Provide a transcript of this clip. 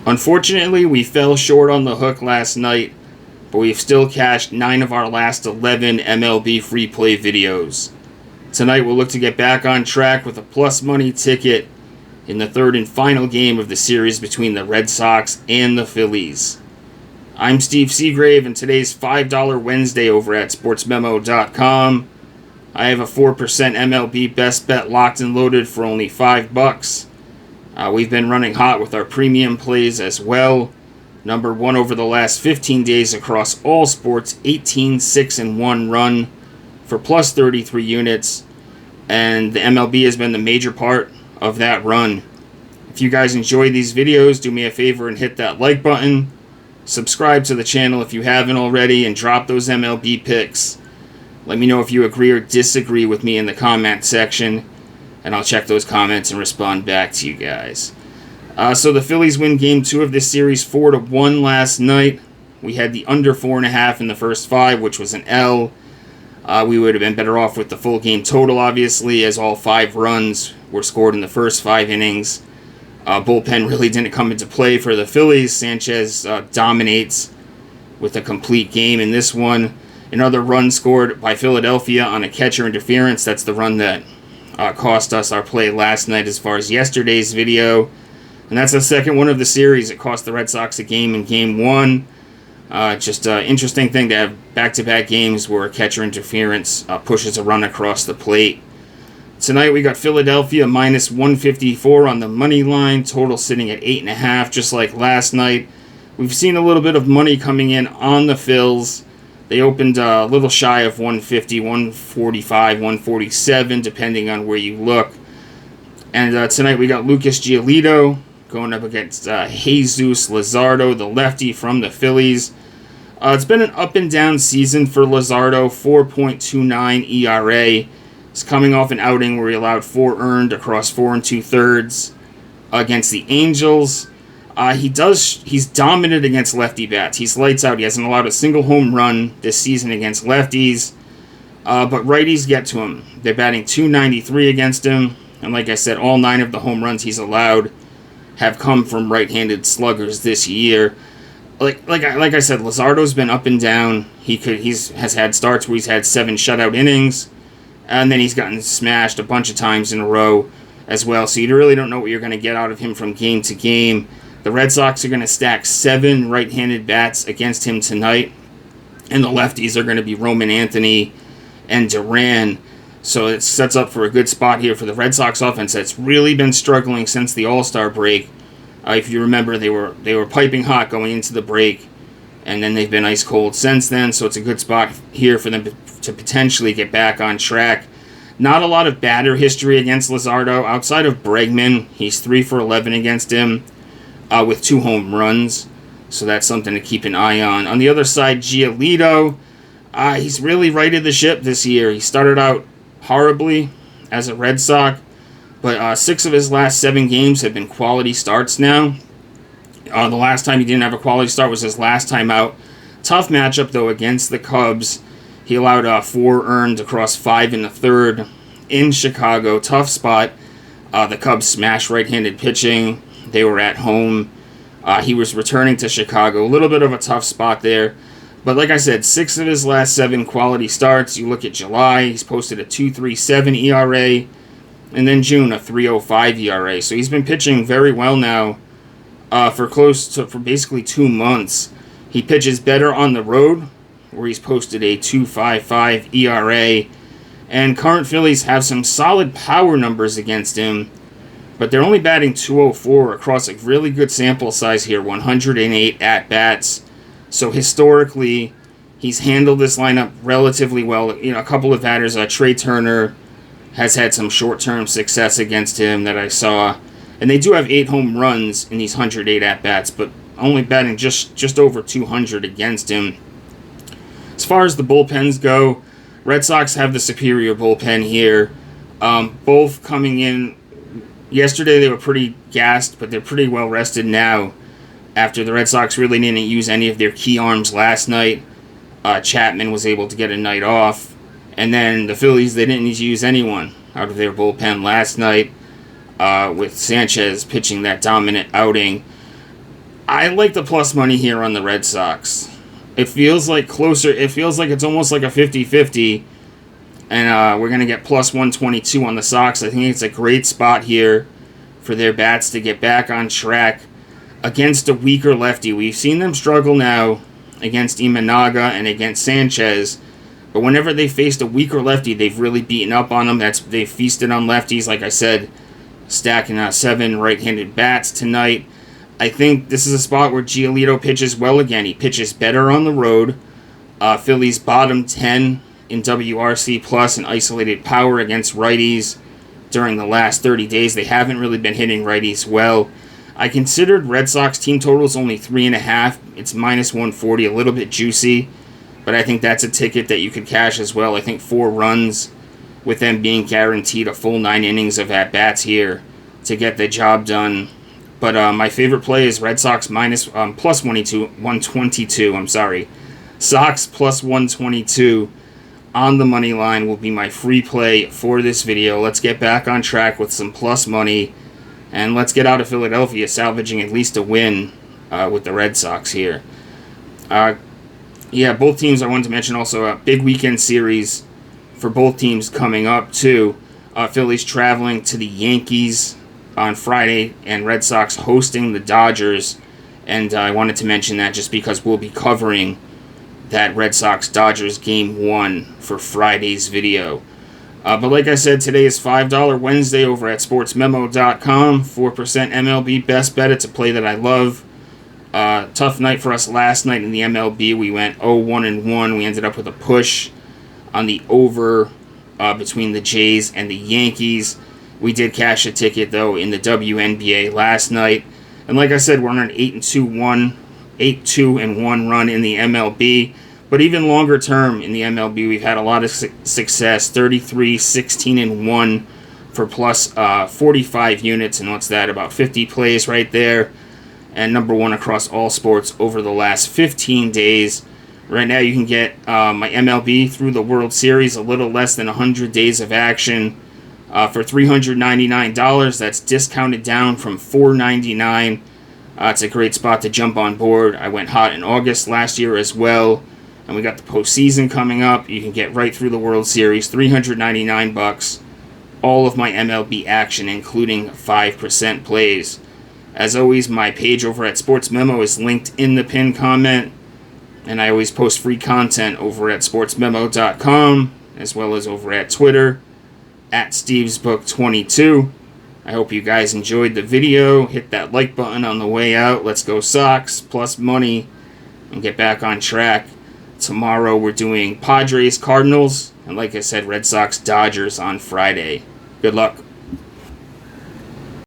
Unfortunately, we fell short on the hook last night, but we've still cashed 9 of our last 11 MLB free play videos. Tonight we'll look to get back on track with a plus money ticket in the third and final game of the series between the Red Sox and the Phillies. I'm Steve Seagrave, and today's $5 Wednesday over at sportsmemo.com. I have a 4% MLB best bet locked and loaded for only $5. We've been running hot with our premium plays as well. Number one over the last 15 days across all sports, 18-6-1 run for plus 33 units. And the MLB has been the major part of that run. If you guys enjoy these videos, do me a favor and hit that like button. Subscribe to the channel if you haven't already, and drop those MLB picks. Let me know if you agree or disagree with me in the comment section, and I'll check those comments and respond back to you guys. So the Phillies win Game 2 of this series 4-1 last night. We had the under 4.5 in the first 5, which was an L. We would have been better off with the full game total, obviously, as all 5 runs were scored in the first 5 innings. Bullpen really didn't come into play for the Phillies. Sanchez dominates with a complete game in this one. Another run scored by Philadelphia on a catcher interference. That's the run that cost us our play last night as far as yesterday's video. And that's the second one of the series. It cost the Red Sox a game in Game 1. Just an interesting thing to have back-to-back games where a catcher interference pushes a run across the plate. Tonight we got Philadelphia minus 154 on the money line, total sitting at 8.5, just like last night. We've seen a little bit of money coming in on the Phils. They opened a little shy of 150, 145, 147, depending on where you look. And tonight we got Lucas Giolito going up against Jesus Lazardo, the lefty from the Phillies. It's been an up and down season for Lazardo, 4.29 ERA. He's coming off an outing where he allowed 4 earned across 4 2/3 against the Angels. He's dominant against lefty bats. He's lights out. He hasn't allowed a single home run this season against lefties. But righties get to him. They're batting .293 against him. And like I said, all 9 of the home runs he's allowed have come from right-handed sluggers this year. Like I said, Lazardo's been up and down. Has had starts where he's had 7 shutout innings. And then he's gotten smashed a bunch of times in a row as well. So you really don't know what you're going to get out of him from game to game. The Red Sox are going to stack 7 right-handed bats against him tonight. And the lefties are going to be Roman Anthony and Duran. So it sets up for a good spot here for the Red Sox offense that's really been struggling since the All-Star break. If you remember, they were piping hot going into the break. And then they've been ice cold since then. So it's a good spot here for them to potentially get back on track. Not a lot of batter history against Lazardo. Outside of Bregman, he's 3 for 11 against him with 2 home runs. So that's something to keep an eye on. On the other side, Giolito, he's really righted the ship this year. He started out horribly as a Red Sox, but 6 of his last 7 games have been quality starts now. The last time he didn't have a quality start was his last time out. Tough matchup, though, against the Cubs. He allowed 4 earned across 5 1/3 in Chicago. Tough spot. The Cubs smashed right-handed pitching. They were at home. He was returning to Chicago. A little bit of a tough spot there. But like I said, 6 of his last 7 quality starts. You look at July, he's posted a 2.37 ERA. And then June, a 3.05 ERA. So he's been pitching very well now for basically 2 months. He pitches better on the road, where he's posted a 2.55 ERA. And current Phillies have some solid power numbers against him, but they're only batting .204 across a really good sample size here, 108 at-bats. So historically, he's handled this lineup relatively well. A couple of batters, Trey Turner has had some short-term success against him that I saw. And they do have 8 home runs in these 108 at-bats, but only batting just over 200 against him. As far as the bullpens go, Red Sox have the superior bullpen here. Both coming in. Yesterday they were pretty gassed, but they're pretty well rested now after the Red Sox really didn't use any of their key arms last night. Chapman was able to get a night off. And then the Phillies, they didn't need to use anyone out of their bullpen last night with Sanchez pitching that dominant outing. I like the plus money here on the Red Sox. It feels like closer. It feels like it's almost like a 50-50. And we're going to get plus 122 on the Sox. I think it's a great spot here for their bats to get back on track against a weaker lefty. We've seen them struggle now against Imanaga and against Sanchez. But whenever they faced a weaker lefty, they've really beaten up on them. They've feasted on lefties, like I said, stacking 7 right-handed bats tonight. I think this is a spot where Giolito pitches well again. He pitches better on the road. Phillies bottom 10 in WRC plus and isolated power against righties during the last 30 days. They haven't really been hitting righties well. I considered Red Sox team totals only 3.5. It's minus 140, a little bit juicy, but I think that's a ticket that you could cash as well. I think 4 runs with them being guaranteed a full 9 innings of at-bats here to get the job done. But my favorite play is Red Sox plus 122. I'm sorry. Sox plus 122 on the money line will be my free play for this video. Let's get back on track with some plus money. And let's get out of Philadelphia, salvaging at least a win with the Red Sox here. Both teams I wanted to mention also a big weekend series for both teams coming up too. Phillies traveling to the Yankees on Friday, and Red Sox hosting the Dodgers. And I wanted to mention that just because we'll be covering that Red Sox-Dodgers Game 1 for Friday's video. But like I said, today is $5 Wednesday over at sportsmemo.com. 4% MLB best bet. It's a play that I love. Tough night for us last night in the MLB. We went 0-1-1. We ended up with a push on the over between the Jays and the Yankees. We did cash a ticket, though, in the WNBA last night. And like I said, we're on an 8-2-1 run in the MLB. But even longer term in the MLB, we've had a lot of success. 33-16-1 for plus 45 units. And what's that? About 50 plays right there. And number 1 across all sports over the last 15 days. Right now you can get my MLB through the World Series, a little less than 100 days of action. For $399, that's discounted down from $499. It's a great spot to jump on board. I went hot in August last year as well, and we got the postseason coming up. You can get right through the World Series, $399. All of my MLB action, including 5% plays. As always, my page over at Sports Memo is linked in the pinned comment, and I always post free content over at sportsmemo.com, as well as over at Twitter, at StevesBook22. I hope you guys enjoyed the video. Hit that like button on the way out. Let's go Sox plus money and get back on track. Tomorrow we're doing Padres, Cardinals, and like I said, Red Sox, Dodgers on Friday. Good luck.